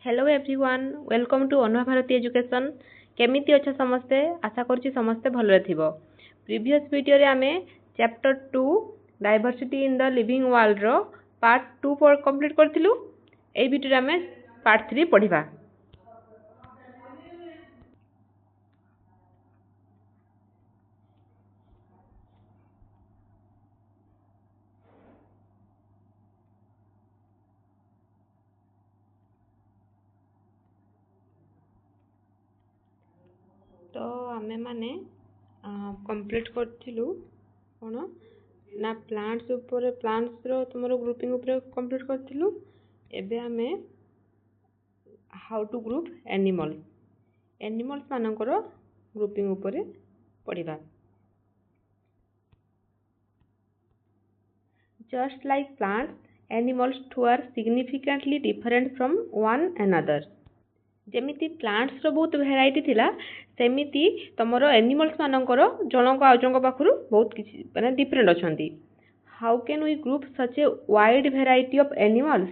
Hello everyone welcome to Anubha Bharti education केमिति अच्छा समस्ते आशा करछि समस्ते भलरे थिबो। प्रीवियस वीडियो रे आमे chapter 2 diversity in the living world रो पार्ट 2 पर कंप्लीट करथिलु। एई वीडियो रे आमे पार्ट 3 पढिबा। तो आमे माने कंप्लीट करथिलु कोन ना प्लांट्स ऊपर प्लांट्स रो तुमरो ग्रुपिंग ऊपर कंप्लीट करथिलु। एबे आमे हाउ टू ग्रुप एनिमल्स मानकर ग्रुपिंग ऊपर पढिबा। Just like plants, animals too are significantly different from one another. जेमिति प्लांट्स रो बहुत वेराइटी थिला सेमिति तमरो एनिमल्स मानकर जनक आउजंग पाखरु बहुत किछि माने डिफरेंट अछंती। How can we group such a wide variety of animals?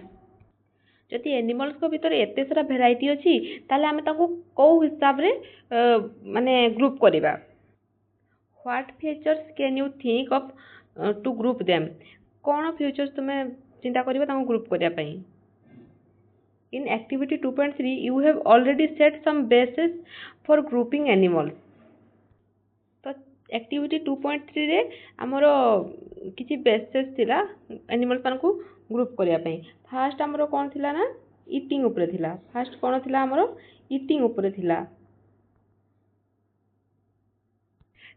जदि एनिमल्स को भीतर एते सारा वेराइटी अछि ताले हमें ताको को हिसाब रे माने ग्रुप करिबा। What features can you think of to group them? कौन फीचर्स तुम्हें चिंता करिबा ताको ग्रुप करिया पई? In activity 2.3 you have already set some basis for grouping animals. तो एक्टिविटी 2.3 रे हमरो किछि बेसिस थिला एनिमल्स मान को ग्रुप करिया पई। फर्स्ट हमरो कोन थिला ना ईटिंग ऊपर थिला। फर्स्ट कोन थिला हमरो ईटिंग ऊपर थिला।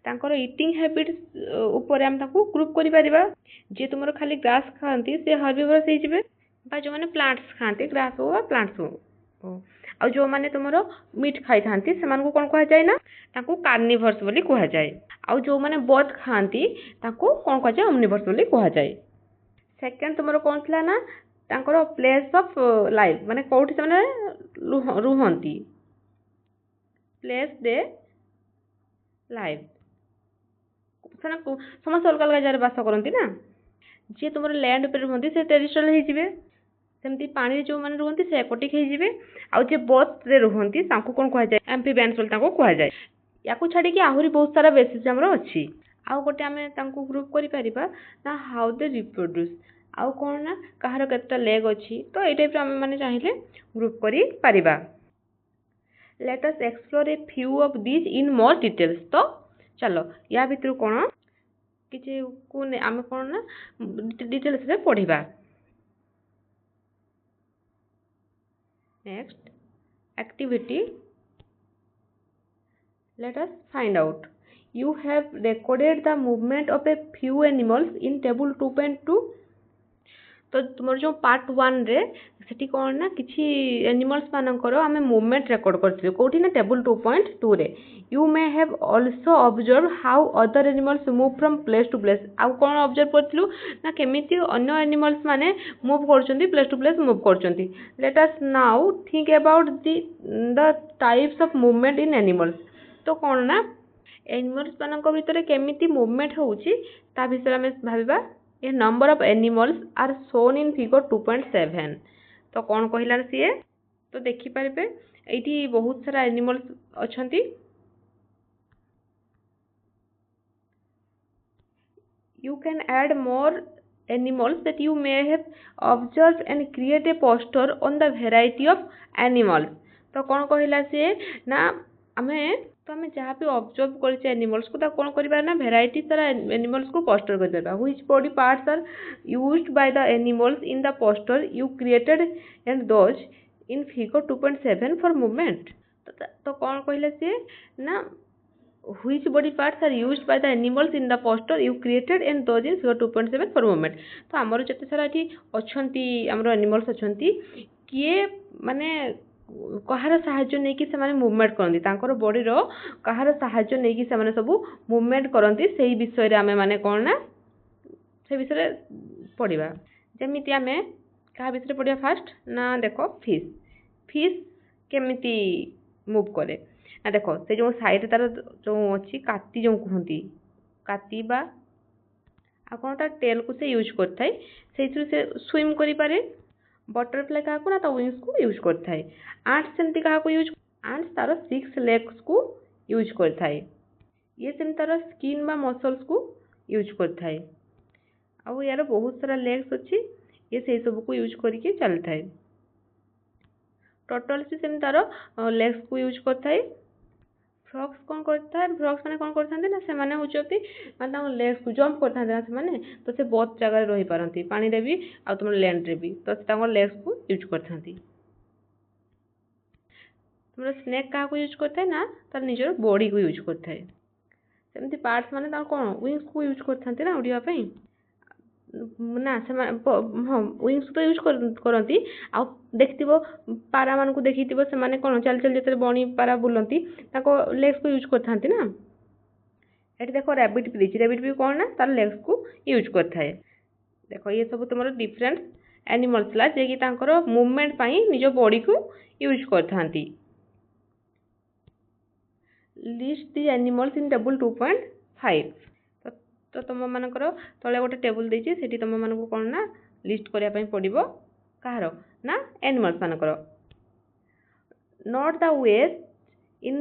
तांकर ईटिंग हैबिट्स ऊपर हम ताको ग्रुप करि परिबा। जे तुमरो खाली ग्रास खांती से हर्बिवोरस हे जिवे बा जो माने प्लांट्स खाते ग्रास हो प्लांट्स हो आ जो माने तुमरो मीट खाई थांती से मान को कोन कहा जाय ना ताको कार्निवर्स बोली कहा जाय। आ जो माने बर्ड खांती ताको कोन कहा जाय ओमनिवर्स बोली कहा जाय। सेकंड तुमरो कोन थला ना तांकर प्लेस ऑफ लाइफ माने कोठी से माने रुहंती प्लेस दे लाइफ सना समस्त अलग अलग जगह वास करंती ना। जे तुमरो लैंड पर रुहंती से टेरिटोरियल हे जिवे सेमती पानी जो माने रुहंती से एक्वाटिक हे जिवे आ जे बर्थ रे रुहंती तांको कोन कहा जाय एम्फीबियंस बोल तांको कहा जाय। याकू छाडी कि आहुरी बहुत सारा बेसिस हमरो अछि। आ गोटे आमे तांको ग्रुप करि परिबा ना हाउ दे रिप्रोड्यूस आ कोन ना कहार केतटा लेग अछि तो ए टाइप रे आमे माने चाहिले ग्रुप करि परिबा। Let us explore a few of this in more details. तो चलो या भितर कोन किछि कोन आमे कोन ना डिटेल्स रे पढिबा। Next activity, let us find out. You have recorded the movement of a few animals in table 2.2. तो तुमर जो पार्ट 1 रे सेठी कोन ना किछि एनिमल्स मानकर हमें मूवमेंट रेकॉर्ड करथिलु कोठी ना टेबल 2.2 रे। You may have also observe how other animals move from place to place. आ कोन ऑब्जर्व करथिलु ना केमिति अन्य एनिमल्स माने मूव करचंती प्लेस टू प्लेस मूव करचंती। Let us now think about the types of movement in animals. तो कोन ना एनिमल्स मानक भितरे केमिति मूवमेंट होउची ता विषय में भाबिबा। A number of animals are shown in figure 2.7। तो कौन कहला सीए तो देखि पारिबे एठी बहुत सारा animals अछंती। You can add more animals that you may have observed and create a poster on the variety of animals. तो कौन कहला सीए ना हमें जहाँ भी ऑब्जर्व करछे एनिमल्स को ता कोन करबा ना वेराइटी सारा एनिमल्स को पोस्टर कर देबा। Which body parts are used by the animals in the poster you created and those in figure 2.7 for movement. तो कोन कहले से ना which body parts are used by the animals in the poster you created and those in figure 2.7 for movement. तो हमरो जते सारा एठी अछंती हमरो एनिमल्स अछंती किए माने कहार साहाय्य नहीं कि से मूवमेंट करती तांकर बॉडी रो कहार साहाय्य नहीं कि से सब मूवमेंट करती से विषय रे आमे माने कोन ना से विषय पढ़िबा। जेमिति आमे कहा विषय पढ़िबा फर्स्ट ना देखो फिश केमिति मूव करे ना देखो से जो साइड तार जो अछि काटी जो कहंती काटी बा आ कोन ता टेल को से यूज करथाय से स्विम करि पारे बटरफ्लाई क्या ना ता विंग्स को यूज करता है। आंट्स सेमती क्या यूज आंट्स तार 6 लेग्स को यूज करता है। ये सेमती तार स्किन बा मसल्स को यूज करता है। आउ यार बहुत सारा लेग्स अच्छी ये से सब को यूज करके चलता है। टर्टल्स भी सेमती तार लेग्स को यूज करता है। फ्रॉक्स कौन करता है फ्रॉक्स मैंने कौन करते ना से माने होचती माने लेग्स को जंप करते ना से माने तो से बहुत जगह रही पारती पानी रे भी आ तुम लैंड रे भी तो से लेग्स को यूज करते। तुम स्नेक क्या यूज करता है ना तार निजर बॉडी को यूज करता है। सेमती पार्ट्स माने कौन विंग्स को यूज करते ना उड़ापी ना से हाँ विंग्स तो यूज करती आ देखिथिबो पारा मान को देखिथिबो से माने कौन चल चल जते बणी पारा बुलंती ताको लेग्स को यूज करथांती ना। एटी देखो रैबिट भी कौन ना तार लेग्स को यूज करता है। देखो ये सब तुम डिफरेंट एनिमल्स ला जे कि तांकर मूवमेंट पाई निज बॉडी को यूज करथांती। List the animals in table 2.5 तो तुम मानकर तले गोटे टेबुल देछि सेठी तुम मानको कोन ना लिस्ट करिया पई पड़िबो कहार ना एनिमल्स मानकर note the ways in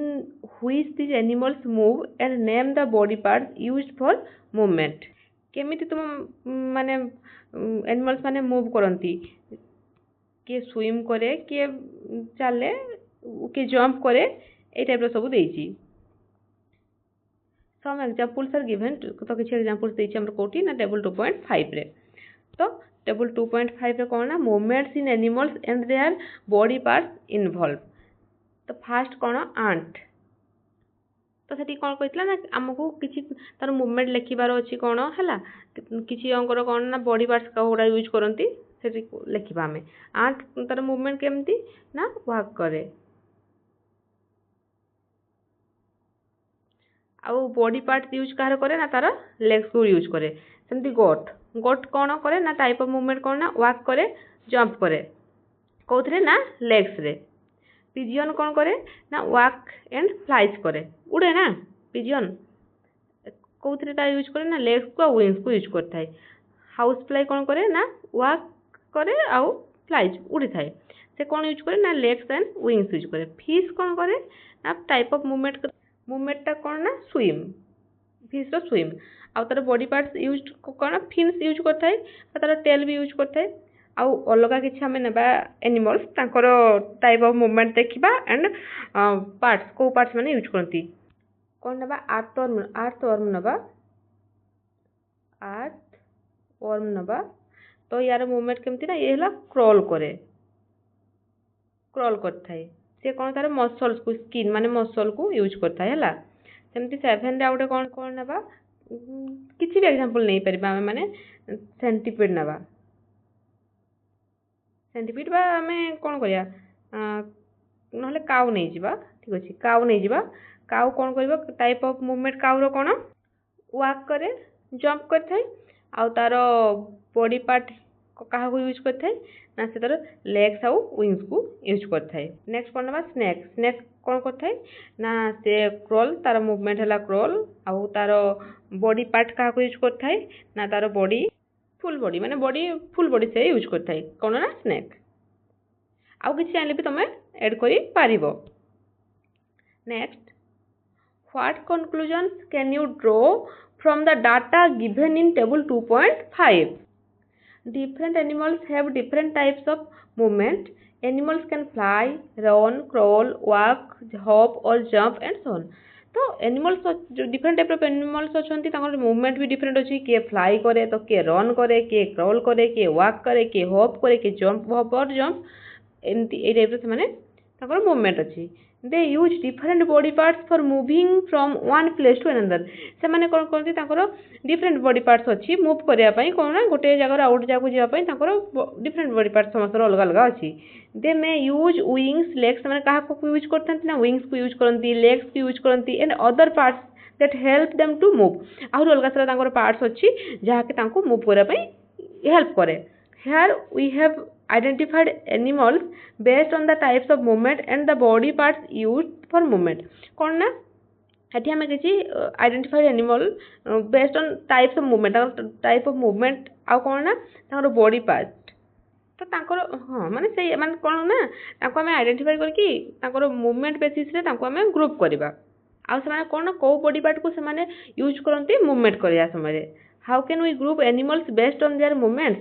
which this animals move and name the body parts used for movement. केमिति तुम माने एनिमल्स माने मूव करंती किए स्विम करे किए चले किए जंप करे ए टाइप रो सब देछि। सम एग्जांपल्स आर गिवन तो किसी एग्जांपल्स देछि हमर कोठी ना टेबल 2.5 रे। तो टेबल 2.5 रे कोन ना movements in animals and their body parts involve. तो फास्ट कोन आंट तो सेठी कोन कहितला ना हमकु किछि तार मूवमेंट लेखिबार अछि कोन हला किछि अंकर कोन ना बॉडी पार्ट्स का यूज करंती सेठी लेखिबा हमें आंट तार मूवमेंट केमती ना वॉक करे आउ बॉडी पार्ट यूज कहार करे ना तार लेग्स को यूज करे। सेमती गोट गोट कौन करे ना टाइप ऑफ मूवमेंट कौन ना वॉक करे जंप करे कौथरे ना लेग्स रे। पिजियन कौन करे ना वॉक एंड फ्लाइज करे उड़े ना पिजियन कौथरे ता यूज करे ना लेग्स को विंग्स को यूज करता है। हाउस फ्लाई कौन करे ना वॉक करे आउ फ्लाइज उड़ी थाए से कौन यूज करे ना लेग्स एंड विंग्स यूज करे। फिश कौन करे ना टाइप ऑफ मूवमेंट कौन ना स्विम फिश रो स्विम आउ तार बॉडी पार्ट्स यूज कौन फिन्स यूज करता है तार टेल भी यूज करता है। आउ अलग किसी आम ना एनिमल्स तांकर टाइप ऑफ मूवमेंट देखा एंड पार्ट्स को पार्ट्स मैंने यूज करती कौन ना आर्थ वर्म नवा तो यार मूवमेंट केमती ना ये क्रॉल करता है से कौन तार मसल्स को स्किन माने मसल को यूज करता है हला। सेमती 7 रे कौन कौन नबा किसी भी एग्जांपल नहीं परिबा माने सेंटीपीड नबा सेंटीपीड बा हमें कौन करिया नहले काउ नहीं जिबा ठीक अछि काउ नहीं जिबा काउ कौन करबा टाइप ऑफ मूवमेंट काउ रो कौन वॉक करे जंप करता है आउ तार बॉडी पार्ट कहा को यूज करता है ना से तार लेग्स आउ विंग्स को यूज करता है। नेक्स्ट कौन ना स्नेक स्नेक कौन करता है ना से क्रॉल तार मूवमेंट है क्रॉल आउ तार बॉडी पार्ट कहा को यूज करता है ना तार बॉडी फुल बॉडी से यूज करता है कौन ना स्नेक। आउ किसी जानले भी तुम ऐड करि पारिबो। Next what conclusions can you draw from the data given in table 2.5। Different animals have different types of movement. Animals can fly, run, crawl, walk, hop or jump and so on. तो animals जो different type of animals अच्छी movement भी different अच्छी किए fly करे तो किए run करे किए क्रॉल करे किए वॉक करे किए हॉप करे किए जंप हॉप और जंप एमती ए टाइप से माने मूवमेंट अच्छी। They use different body parts for moving from one place to another से माने कौन करती डिफरेंट बॉडी पार्ट्स अच्छी मूव करने कौन ना गोटे जगह आउट जगह जावाई डिफरेंट बॉडी पार्ट्स समस्त अलग अलग अच्छी। दे मे यूज विंग्स लेग्स मैंने क्या यूज करते ना विंग्स को यूज करती लेग्स को यूज करती and other parts that help them to move आहुरी अलग सारा पार्ट्स अच्छी जहाँकि मूव करने हेल्प करे। Here we have identified animals based on the types of movement and the body parts used for movement. कौन ना एटी हमें किसी identified animal based on types of movement type of movement आउ कौन ना body part ତ ତାଙ୍କର ହଁ ମାନେ ସେଇ ମାନେ କ'ଣ ନା ତାଙ୍କୁ ଆମେ ଆଇଡେଣ୍ଟିଫାଇ କରିକି ତାଙ୍କର ମୁଭମେଣ୍ଟ ବେସିସ୍ରେ ତାଙ୍କୁ ଆମେ ଗ୍ରୁପ୍ କରିବା। ଆଉ ସେମାନେ କ'ଣ ନା କେଉଁ ବଡି ପାର୍ଟକୁ ସେମାନେ ୟୁଜ୍ କରନ୍ତି ମୁଭମେଣ୍ଟ କରିବା ସମୟରେ। How can we group animals based on their movement?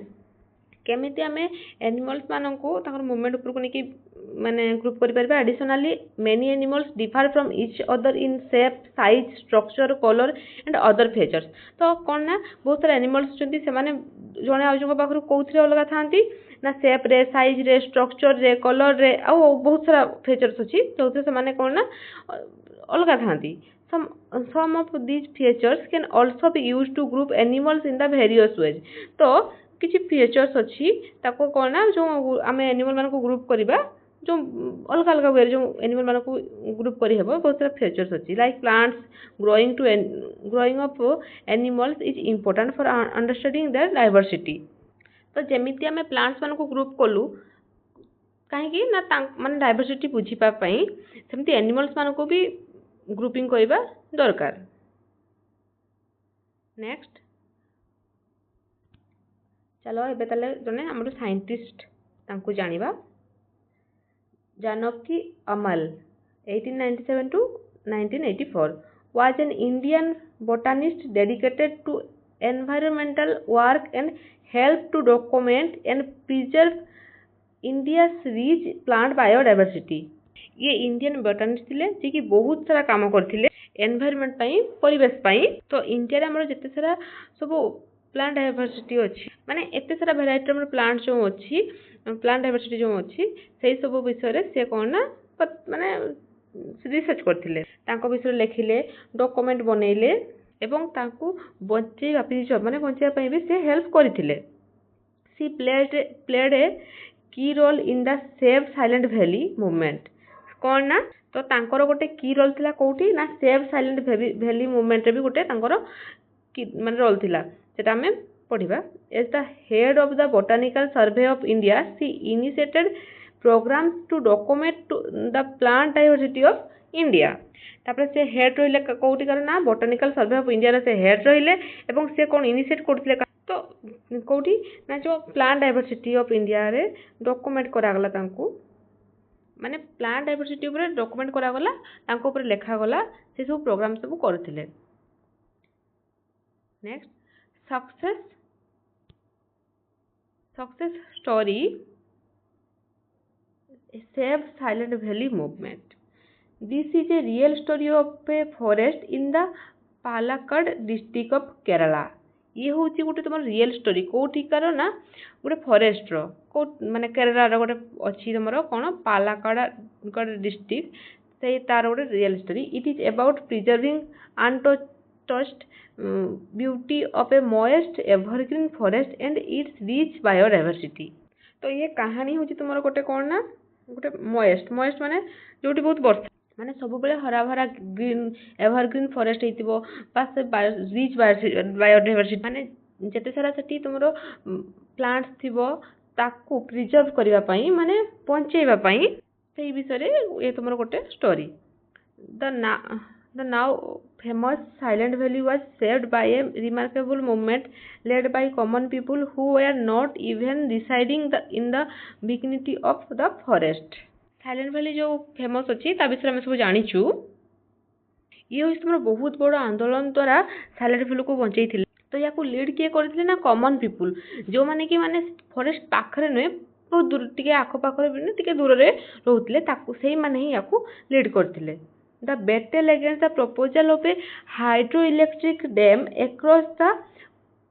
କେମିତି ଆମେ ଆନିମଲ୍ସ ମାନଙ୍କୁ ତାଙ୍କର ମୁଭମେଣ୍ଟ ଉପରକୁ ନେଇକି ମାନେ ଗ୍ରୁପ୍ କରିପାରିବା। Additionally many animals differ from each other in shape size structure colour and other features. ତ କ'ଣ ନା ବହୁତ ସାରା ଆନିମଲ୍ସ ଅଛନ୍ତି ସେମାନେ ଜଣେ ଆଉ ଜଣଙ୍କ ପାଖରୁ କେଉଁଥିରେ ଅଲଗା ଥାନ୍ତି ନା ସେପ୍ରେ ସାଇଜ୍ରେ ଷ୍ଟ୍ରକ୍ଚରରେ କଲର୍ରେ ଆଉ ବହୁତ ସାରା ଫିଚର୍ସ ଅଛି ଯେଉଁଥିରେ ସେମାନେ କ'ଣ ନା ଅଲଗା ଥାନ୍ତି। Some of these features can also be used to group animals in the various ways। ତ କିଛି ଫିଚର୍ସ ଅଛି ତାକୁ କ'ଣ ନା ଯେଉଁ ଆମେ ଆନିମଲ୍ ମାନଙ୍କୁ ଗ୍ରୁପ୍ କରିବା ଯେଉଁ ଅଲଗା ଅଲଗା ୱେରେ ଯେଉଁ ଆନିମଲ୍ ମାନଙ୍କୁ ଗ୍ରୁପ୍ କରିହେବ ବହୁତ ସାରା ଫିଚର୍ସ ଅଛି। Like plants growing of animals is important for understanding their diversity. ତ ଯେମିତି ଆମେ ପ୍ଲାଣ୍ଟସ୍ ମାନଙ୍କୁ ଗ୍ରୁପ୍ କଲୁ କାହିଁକି ନା ମାନେ ଡାଇଭର୍ସିଟି ବୁଝିବା ପାଇଁ ସେମିତି ଆନିମଲ୍ସ ମାନଙ୍କୁ ବି ଗ୍ରୁପିଂ କରିବା ଦରକାର। ନେକ୍ସଟ ଚାଲ ଏବେ ତାହେଲେ ଜଣେ ଆମର ସାଇଣ୍ଟିଷ୍ଟ ତାଙ୍କୁ ଜାଣିବା। Janaki ଅମଲ 1897 to 1984 was an Indian botanist dedicated to environmental work and helped to document and preserve India's rich plant biodiversity। ये इंडियन बोटानिस्ट थिले जे कि बहुत सारा काम करथिले एनवायरनमेंट पई परिवेश पई। तो इंडिया रे हमर जते सारा सब प्लांट डाइवर्सिटी अछि माने एते सारा वेराइटी हमर प्लांट जो अछि प्लांट डाइवर्सिटी जो अछि सेही सब विषय रे से कोन ना माने रिसर्च करथिले तांको विषय लेखिले डॉक्यूमेंट बनेइले एवं तांको बंचेबा प्रिजर्व माने बंचेबा पई भी से हेल्प करथिले। सी played a key role in the save Silent Valley movement. कौन ना तो तांकर गोटे की रोल थिला कोठी ना सेव साइलेंट वैली मूवमेंट रे भी गोटे तांकर माने रोल थिला सेटा हमें पढ़िबा। As the head of the botanical survey of India she initiated programmes to document the plant diversity of India. तापर से हेड रहिले कोठी कर ना बोटानिकल सर्वे ऑफ इंडिया रे से हेड रहिले एवं से कोन इनिशिएट करथिले तो कोठी ना जो प्लांट डाइवर्सिटी ऑफ इंडिया रे डॉक्यूमेंट करा गला तांको माने प्लांट डाइवर्सिटी ऊपर डॉक्यूमेंट करा गला तांको ऊपर लेखा गला से सब प्रोग्राम सब करथिले। Next success story save Silent Valley movement. This is a real story of a forest in the Palakkad district of Kerala. ये हूँ गोटे तुम रियल स्टोरी कौटिकार ना गोटे फॉरेस्ट रो माने केरला गोटे अच्छी तुम कौन पालक्कड़ डिस्ट्रिक्ट से तार गोटे real story. It is about preserving untouched beauty of A moist evergreen forest and it's rich biodiversity. तो ये कहानी हूँ तुम गोटे कौन ना गोटे मॉइस्ट माने जोटी बहुत वर्षा माने सब बेले हरा भरा ग्रीन एवरग्रीन फॉरेस्ट होइतिबो बस रिच बायोडाइवर्सिटी माने जते सारा सेठी तुमरो प्लांट्स थिबो ताकू प्रिजर्व करिवा पई माने बंचेइबा पई सेही विषय रे ये तुमरो गोटे story. The now famous silent valley was saved by A remarkable movement led by common people who were not even residing in the vicinity of the forest. Silent valley जो फेमस अच्छी विषय आम सब जाचु ये हूँ तुम बहुत बड़ आंदोलन द्वारा साइलेंट वैली को बंचे। तो या लीड किए करते ना कॉमन पीपुल जो मैंने कि माने फॉरेस्ट पाखरे नुहे बहुत दूर टे आखपाखे टे दूर से रोते से मैंने ही या लीड करते। The battle against the proposal of a hydroelectric dam across the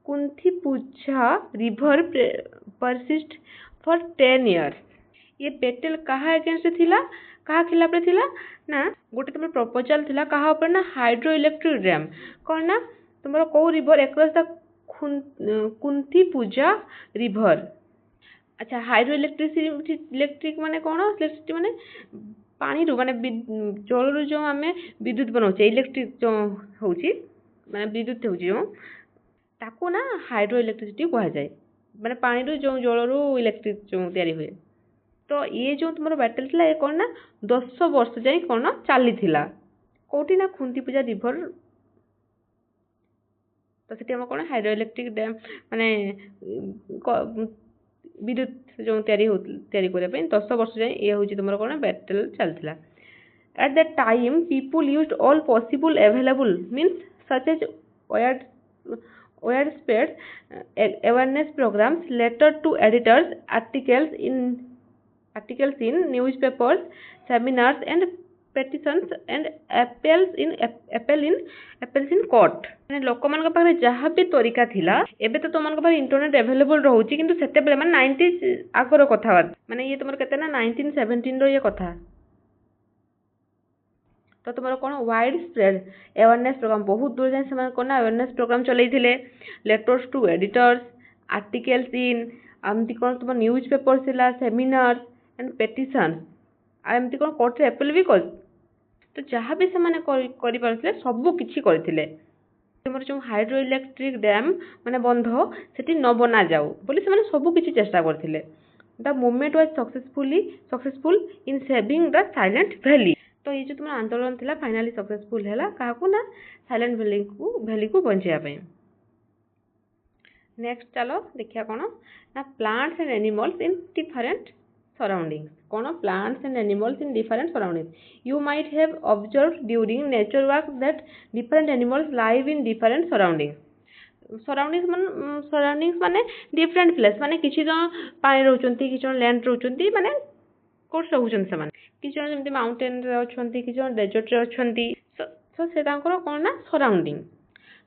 Kunthipuzha river persist for 10 years। ये बैटल कहा अगेंस्ट थिला कहा खिलाफ रे थिला ना गोटे तुम प्रपोजल थिला कहा ऊपर ना हाइड्रो इलेक्ट्रिक डैम कौन ना तुम कौ river across the Kunthipuzha river. अच्छा हाइड्रो इलेक्ट्रिक माने कौन इलेक्ट्रिसिटी माने पानी रू माने जल रू जो आम विद्युत बनाऊे इलेक्ट्रिक जो होची माने विद्युत होची जो ताकू ना हाइड्रो इलेक्ट्रिसिटी कह जाए माने पानी रू जो जल रू इलेक्ट्रिक जो तैयारी हुए। तो ये जो तुम बैटल थी ये कौन ना 10 वर्ष जाए कौन ना चली कौटी ना कुंथीपुझा रिवर। तो से कौन हाइड्रो इलेक्ट्रिक डैम माने विद्युत जो तैयारी करने 10 वर्ष जाए ये हूँ तुम कौन बैटल चलता at that time people used all possible available means such as widespread awareness programs, letter to editors, articles in newspapers, seminars and petitions and appeals in court. ମାନେ ଲୋକମାନଙ୍କ ପାଖରେ ଯାହା ବି ତରିକା ଥିଲା ଏବେ ତ ତମମାନଙ୍କ ପାଖରେ ଇଣ୍ଟରନେଟ ଆଭେଲେବଲ ରହୁଛି କିନ୍ତୁ ସେତେବେଳେ ମାନେ 90s ଆଗର କଥାବାର୍ତ୍ତା ମାନେ ଇଏ ତମର କେତେ ନା 1917 ର ଇଏ କଥା तो तुम कौन वाइड स्प्रेड अवेयरनेस प्रोग्राम बहुत दूर जाए से कौन अवेयरनेस प्रोग्राम चलते letters to editors articles in आमती कौन तुम newspapers seminars and petitions आमती कौन कोर्ट एपेल भी कर तो जहाँ भी से सब किसी करते तुम जो हाइड्रो इलेक्ट्रिक डैम माने बंध से न बना जाऊ बोली से सब किसी चेष्टा करते the movement was successful in saving the silent valley तो ये जो तुम आंदोलन थी फाइनाली सक्सेसफुल है क्या ना साइलेंट वैली को बचाई नेक्स्ट चलो देखिए कौन ना plants and animals in different surroundings कौन plants and animals in different surroundings you might have observe during nature work that different animals live in different surroundings माने डिफरेंट प्लेस माने किसी जन पानी रोचंती किसी जन लैंड रोचंती माने कोर्स रोचंती से किसी जन जमी माउंटेन अच्छा किसी जन डेजर्ट अच्छा तो से कौन ना सराउंडिंग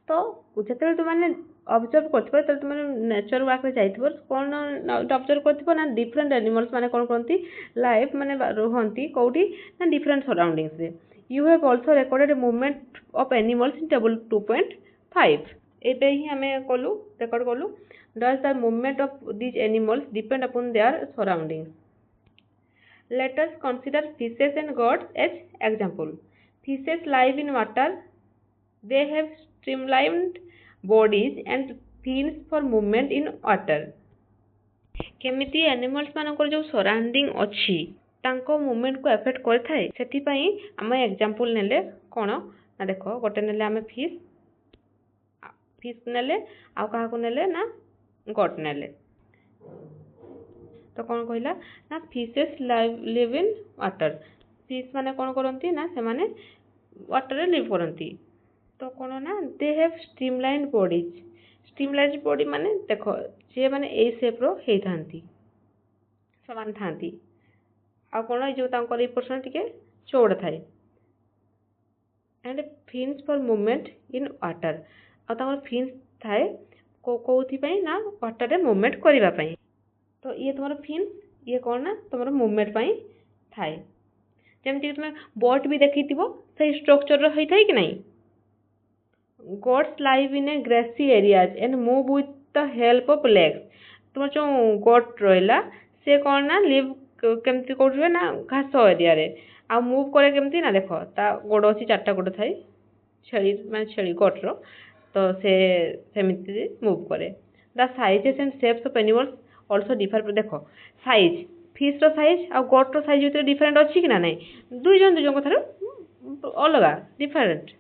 तो जिते तुमने ऑब्जर्व कर तुम नेचर वर्क रे जाइथिबो कौन ऑब्जर्व करथिबो ना डिफरेंट एनिमल्स माने कौन करती लाइफ माने रहंती कोठी ना डिफरेंट सराउंडिंग्स रे you have also recorded movement of animals in table 2.5 एबे ही हमें कलु रिकॉर्ड कलु does the movement of these animals depend upon their surroundings Let us consider fishes and gods as example. Fishes live in water. They have streamlined bodies and fins for movement in water. केमिति animals मानकर जो surrounding अच्छी तांको movement को effect करथाय सेति पई हम example नेले कोन ना देखो गोटे नेले हम फिश नेले आ कहा को नेले ना गॉड नेले तो कौन कहला ना fishes live in water fish माने कौन करती ना से माने वाटर रे लिव करती तो कौन ना दे हैव स्ट्रीमलाइन बॉडी माने देखो जे माने ए शेप रो हे थांती समान थांती आ कौन जो तांकर ए पर्सन टिके चौड़ा थाए and fins for movement in water आ तांकर फिन्स थाए कोथि पई ना वाटर रे मूवमेंट करिवा पई तो ये तुम फिन ये कौन ना तुम मूवमेंट थाए जमती तुम बोट भी देखी से स्ट्रक्चर रही था कि नहीं goats live in a grassy areas and move with the help of legs तुम जो गॉड रहा से कौन ना लिव केमती कर ना घास एरिया रे आ मूव करे केमती ना देख ता गोड़ अच्छी 4टा गोड़ थाए छेली मैं छेली गॉड्र तो से मूव करे the sizes and shapes of animals also differ देख साइज फिश रो साइज आ गोट रो साइज भीतर डिफरेंट अच्छी कि ना नहीं दुई जन कथार अलग different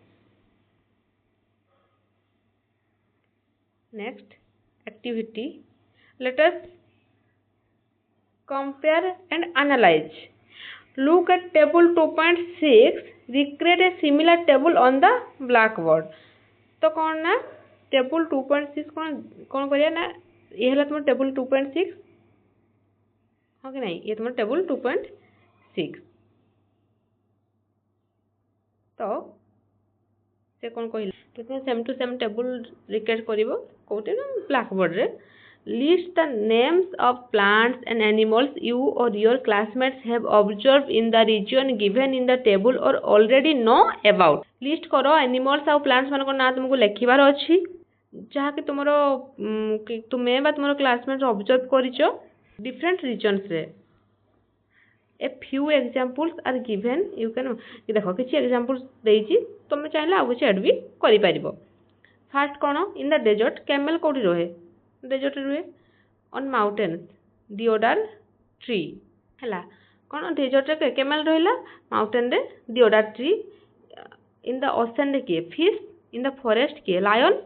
next activity let us compare and analyse look at table 2.6 recreate a similar table on the black board तो कौन ना टेबल 2.6 कौन करिया ना ये है तुम टेबल 2.6 हाँ कि नहीं ये तुम टेबल 2.6 तो से कौन कहला तो तुम same to same table recreate करिवो कोटे ना ब्लैक बोर्ड रे list the names of plants and animals you or your classmates have observe in the region given in the table or already know about list करो animals और plants मान को ना तुमको लिखिबार अछि जहाँकि तुम तुम्हें तुम क्लासमेट ऑब्जर्व कर डिफरेंट रीजन्स रे a few examples are given you can देख किसी एग्जांपल्स देइछि तुम चाहिए आउ किसी एड भी करि परिबो फास्ट कौन इन द डेजर्ट कैमल कोठी रहे डेजर्ट रुहे ऑन माउंटेन्स डिओडार ट्री है कौन डेजर्ट रे कैमल रहा माउंटेन रे डिओडार ट्री इन द ओशन रे किए फिश इन द फॉरेस्ट किए लायन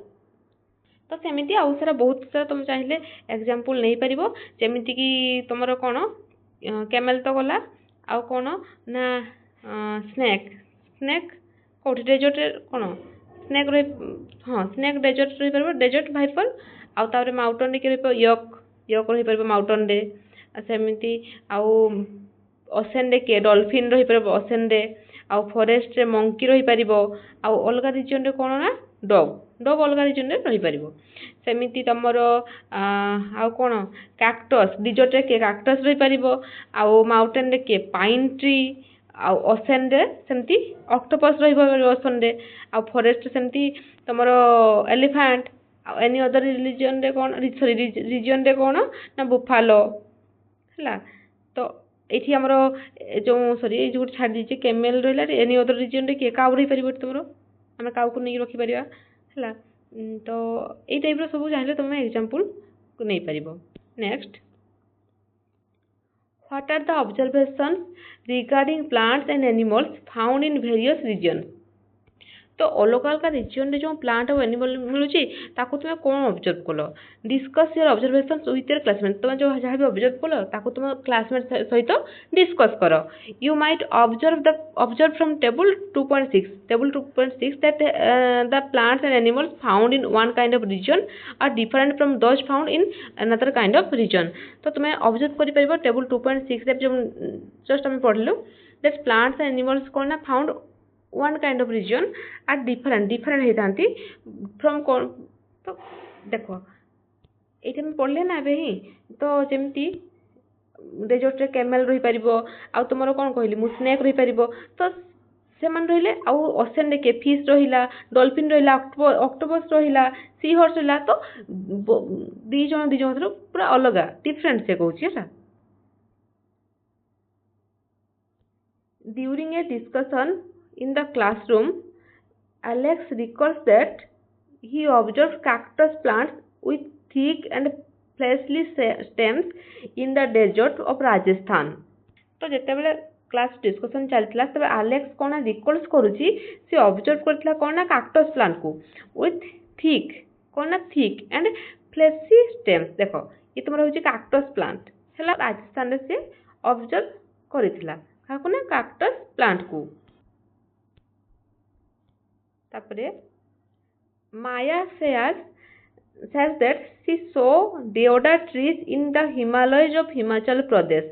तो सेमती आउ सारा बहुत सारा तुम चाहिए एग्जांपल नहीं पारिबो जेमिति कि तुमर कौन कैमेल तो गला आउ कौन ना स्नेक स्नेक कौटी डेजर्ट कौन स्नेक रही हाँ स्नेक डेजर्ट रही पार डेजर्ट भाइपर आउ तापर माउंटेन रे कि यक यक रही पार माउंटेन रे सेमती आउ ओशन रे के डॉल्फिन रही पार ओशन रे आउ फॉरेस्ट रे मंकी रही पारिबो आउ अलगा रीजन रे कौन ना डग डग अलग रीजन रे रही पारिबो सेमिति तमर आउ कौन कैक्टस डिजर्ट रे के कैक्टस रही पारिबो आउ माउंटेन रे के पाइन ट्री आउ ओशन रे सेमती ऑक्टोपस रही पारिबो ओशन रे आउ फॉरेस्ट सेमती तमर एलिफेंट आउ एनी अदर रिलीजन रे कौन सॉरी रीजन रे कौन ना बुफालो है तो ये आमर जो सॉरी ये जो छाड़ दीजिए केमेल रहा एनी अदर रीजन रे किए काउ रही पार तुम आम काउ को नहीं रखिपर है तो ये टाइप सब चाहिए तुम एग्जांपल नहीं पार next what are the observations regarding plants and animals found in various region तो अलग अलग रीजन रे जो प्लांट और एनिमल मिलूची ताकू तुम कौन ऑब्जर्व कल discuss your observation with your classmate तुम जो जहाँ भी ऑब्जर्व कल ताकू तुम क्लासमेट सहित डिस्कस कर you might observe from table 2.6 that the plants and animals found in one kind of region are different from those found in another kind of region तो तुम ऑब्जर्व कर पार टेबल 2.6 जो just आम पढ़लु that plants and animals कौन ना found one kind of region are different होती from कौन तो देखो ये पढ़ले ना ए ही तो जमती डेजर्ट रे कैमेल रही पारिबो आ तुमरो कौन कहली मु स्नेक रही पारिबो तो से मान रहिले आ ओशन रे के फिश रहिला डॉल्फिन रहिला ऑक्टोपस रहिला सी हॉर्स रहिला तो दी जण पूरा अलग डिफरेंट से कहूची है during a discussion in the classroom, Alex recalls that he observed cactus plants with thick and fleshy stems in the desert of Rajasthan. तो जिते बेले क्लास डिस्कशन चलता तब आलेक्स कौन रिकल्स करुच्ची सी ऑब्जर्व करथिला कौन ना कैक्टस प्लांट को विथ थिक कौन ना थिक एंड फ्लेशी स्टेम्स देखो ये तुम होची कैक्टस प्लांट है राजस्थान रे से ऑब्जर्व करिथिला काकू ना कैक्टस प्लांट को तापरे माया says that she saw deodar trees in the Himalayas of Himachal Pradesh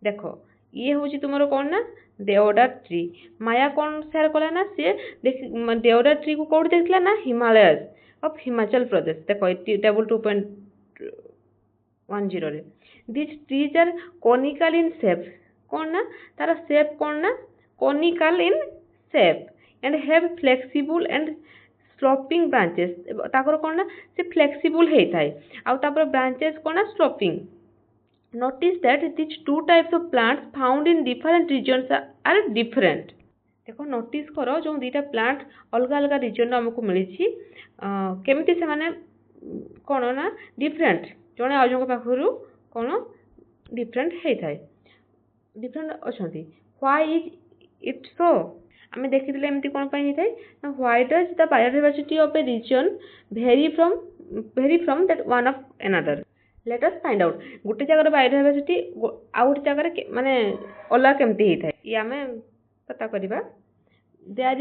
देखो ये हूँ तुम कौन ना देवदार ट्री माया कौन शेयर कला ना सी देवदार ट्री को कौट देखला ना हिमालयस ऑफ हिमाचल प्रदेश देखो टेबल 2.10 रे this trees are conical in shape कौन ना तार शेप कौन ना conical in shape and have flexible and sloping branches ताकर कौन ना से फ्लेक्सिबल होता है आउ तापर ब्रांचेस कौन ना sloping notice that these two types of plants found in different regions are different देखो नोटिस करो जो दीटा प्लांट अलग अलग रीजन आमको मिली केमिति से माने कौन ना डिफरेंट जड़े आज पाखु कौन डिफरेंट होता है डिफरेंट अच्छा व्हाई इज इट सो आम देखी एमती कौन होता है why does the biodiversity of a region vary from that one of another let us find out गोटे जगह बायोडाइवर्सिटी आउ गोटे जगह माने अलग केमती होता है ये आम पता करवा there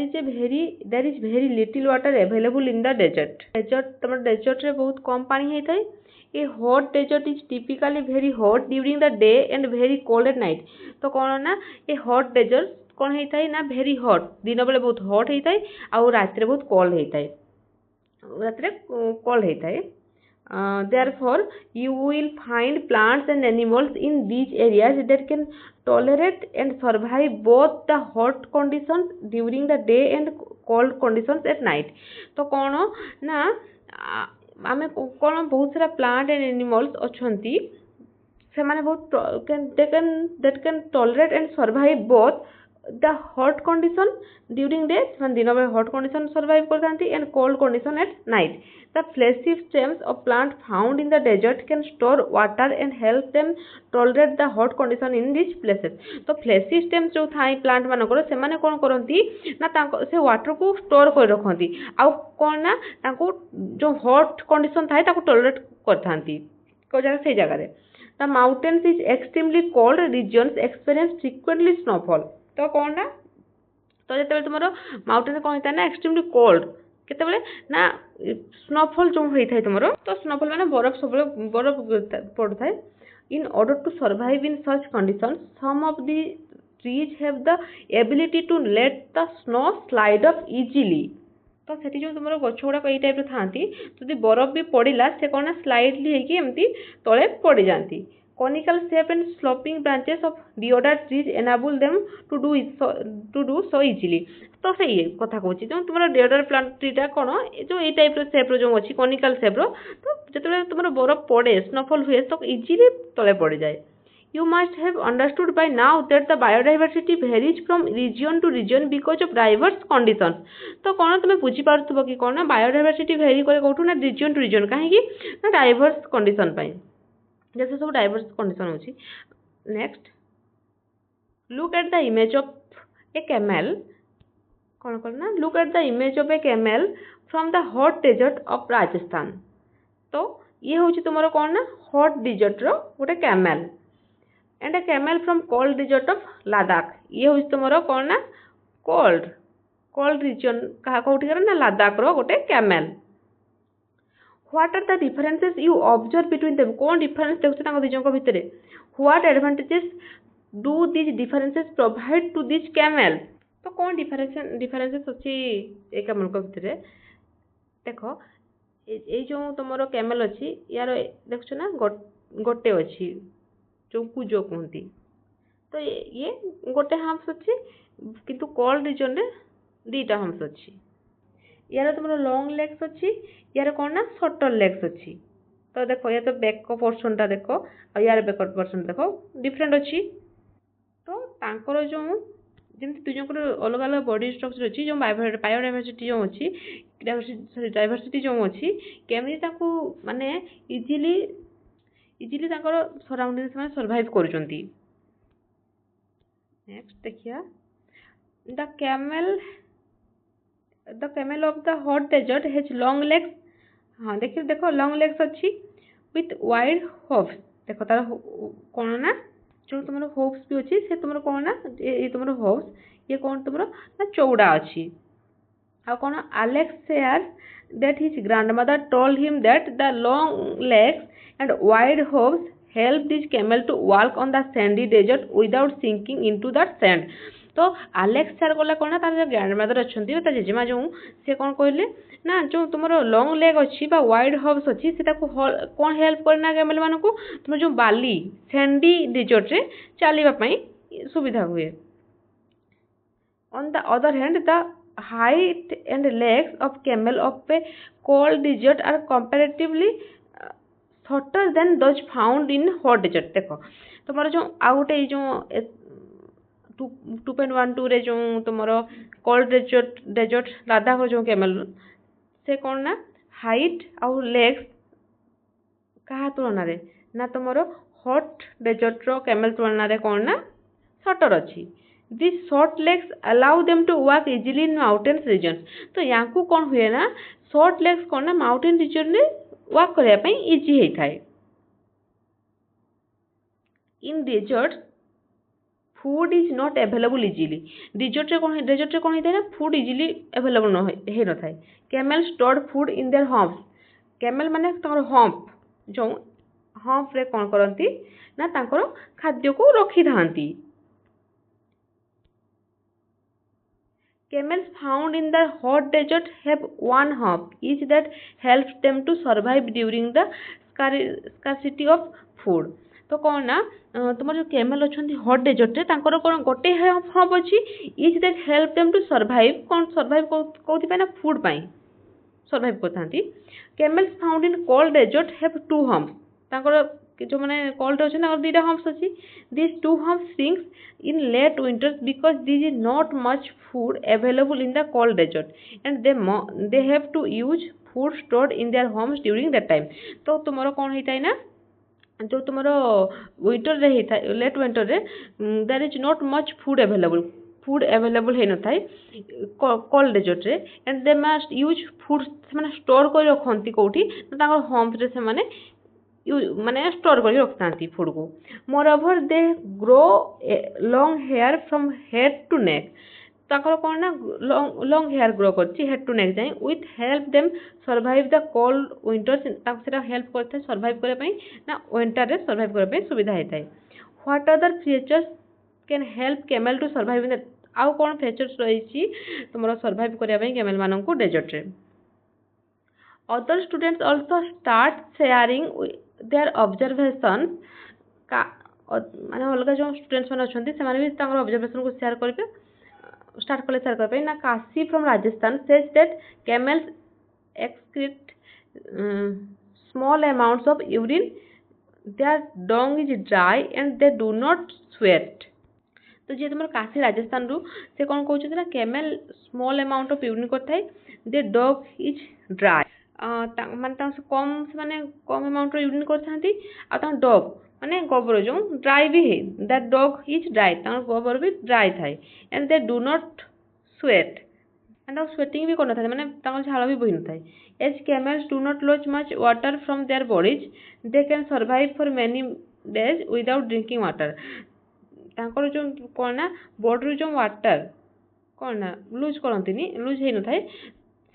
is very little water available in the desert तुम डेजर्ट रे बहुत कम पानी होता है a hot desert is typically very hot during the day and very cold at night तो कौन ना ए हॉट डेजर्ट कौन होता है ना वेरी हॉट दिन बेले बहुत हॉट होता है आउ रात बहुत कोल्ड होता है रात कोल्ड होता है therefore you will find plants and animals in these areas that can tolerate and survive both the hot conditions during the day and cold conditions at night तो कौन ना आम कौन बहुत सारा प्लांट एंड एनिमल्स अच्छी से माने बहुत that can tolerate and survive both the hot condition during day ମାନେ ଦିନ ବେଳେ hot condition survive କରିଥାନ୍ତି and cold condition at night. The fleshy stems of plant found in the desert can store water and help them tolerate the hot condition in these places. तो fleshy stems जो Thai plant मानकर ସେମାନେ कौन करती ना से water को store कर रखती आउ कौन ना तांको जो hot condition थाई ताको tolerate करथांती को जगह से जगह रे. The mountains is extremely cold regions experience frequently snowfall. तो कौन ना तो जो तुम माउंटेन कौन होता है ना एक्सट्रीमली कोल्ड केतबेले ना स्नोफॉल जो होता है तुम तो स्नोफॉल माने बरफ सब बरफ पड़ता है. In order to survive in such conditions some of the trees have the ability to let the snow slide up easily. तो सेठी जो तुम गछ गुड़ाक ये टाइप था जदि बरफ भी पड़ा से कौन स्लाइडली होगी एमती तले पड़ जाती. Conical shape and sloping branches of deodar trees enable them to do so easily. तो से ये कथा कहूँ जो तुम deodar plant ट्रीटा कौन जो ये टाइप शेप जो अच्छी conical shape तो जो तुम बरफ पड़े snowfall हुए तो इजीली तले पड़ जाए. You must have understood by now that the biodiversity varies from region to region because of diverse conditions. तो कौन तुम्हें बुझी पार्थुबो कि कौन biodiversity vary करे कोठू ना region to region काहे कि ना diverse condition पाई जैसे सब डाइवर्स कंडीशन होची. Next look at the image of a camel कौन करना look at the image of a camel from the hot desert of Rajasthan. तो ये होची तुमरो कौन ना हॉट डेजर्ट रो गोटे camel and a camel from cold desert of Ladakh. ये होची तुमरो कौन ना कोल्ड रीजन कहा कोठी ना लद्दाख रो गोटे camel. What are the differences you observe between them? कौन difference देखते तांको दिजों भितरे? What advantages do these differences provide to this camel? तो कौन differences अच्छी एक कैमल को भितरे देखो ये जो तुमरो कैमल अच्छी यार देखছো ना गोटे अच्छी जो कुजो कहती तो ये गोटे हाम्स अच्छी किंतु कोल्ड रीजन रे दीटा हाम्स अच्छी. यार तुम लॉन्ग लेग्स अच्छी यार कौन ना शॉर्टर लेग्स अच्छी. तो देखो या तो बैक पोर्शन टा देखो और यार बैक पोर्शन देखो डिफरेंट अच्छी. तो तांकर जो जमी दुजों अलग अलग बॉडी स्ट्रक्चर अच्छी जो बायोडाइवर्सिटी जो अच्छी डाइवर्सिटी जो अच्छी केमी माने इजिली सराउंडिंग से सर्वाइव करुँच. नेक्स्ट देखिया the camel of the hot desert has long legs. हाँ देखिए देखो लॉन्ग लेग्स अच्छी विथ वाइड होप्स. देखो तार कौन ना जो तुम होप्स भी अच्छी से तुम कौन ना ये तुम होप्स ये कौन तुम ना चौड़ा अच्छी. आ कौन Alex says that his grandmother told him that the long legs and wide hoofs help this camel to walk on the sandy desert without sinking into the sand. तो आलेक्स सार गला कौन ना तार ग्रैंडमदर अच्छा जेजेमा जो सी कौन कहले ना जो तुम लॉन्ग लेग अच्छी वाइड हब्स अच्छी से कौन हेल्प करना कैमल मान को तुम जो बाली सैंडी डिजर्ट रे चलवाई सुविधा हुए. On the other hand the height and legs of camel of a cold desert are comparatively shorter than those found in hot desert. देखो तुम जो आउ गोटे जो 2.12 रे जो तुम कोल्ड डेजर्ट लद्दाख जो कैमल से कौन ना हाइट आउ लेग्स क्या तुलन रे ना तुम हॉट डेजर्ट रो कैमल तुलन रे कौन ना शॉर्टर अच्छी. This short legs allow them to walk easily in mountains region. तो या कौन हुए ना शॉर्ट लेग्स कौन ना माउंटेन रीजन में वॉक करने इजी होता है. In desert food is not available easily. Desert रे कौन होता है ना फूड इजिली अवेलेबल हो न था. Camel stored food in their humps. Camel माने तांकर हम्प जो हम्प रे कौन करती ना तांकर खाद्य को रखी थांती. Camels found in the hot desert have one hump each that helps them to survive during the scarcity of food. तो कौन ना तुम जो कैमल अच्छा हट डेजर्ट कौन गोटे हम्प अच्छी each that help them to survive कौन सर्वाइव कौन ना फूड पाई सर्वाइव करता. Camels found in cold desert have two hump जो मैंने कोल्ड अच्छे और दुईटा हम्प्स अच्छी this two humps sinks in late winters because this is not much food available in the cold desert and they have to use food stored in their humps during that time. तो तुमर कौन होता है ना जो तुम winter रे होता है लेट विंटर रे there is not much food available हो न थाए कोल्ड डेजर्ट रे and they must use food से स्टोर कर रखती कौटी होम्स रे से माने स्टोर कर रखता फूड को। Moreover they grow long hair from head to neck ताकर कौन ना लॉन्ग हेयर ग्रो करछि हेड टू नेक जाए with help them survive the cold winters से हेल्प करते सर्वाइव करने ना विंटर रे सर्वाइव करने सुविधा होता है। What other features can help camel to survive in आउ कौन फीचर्स रही तुम सर्वाइव करने कैमल मान को डेजर्ट रे। Other students also start sharing their observation का माने अलग जो स्टूडेंट्स मैंने अच्छे से ऑब्जर्वेशन को शेयर करेंगे स्टार्ट कले शेयर करते ना Kashi from Rajasthan says that camels excrete small amounts of urine their dung is dry and they do not sweat. तो जी तुम काशी राजस्थान रु से कौन कहते ना camel small amount of urine करता दे डग इज ड्राई माने कम से माने कम अमाउंट यूरिन करता डग माने गोबर जो ड्राई भी है दैट डग इज ड्राई गोबर भी ड्राई थाए and they do not sweat and sweating भी करना था माने झाड़ भी बही न थाए। As camels do not lose much water from their bodies they can survive for many days without drinking water तांकर जो कौन ना बॉडी जो वाटर कौन ना लूज करती लूज हो न थाए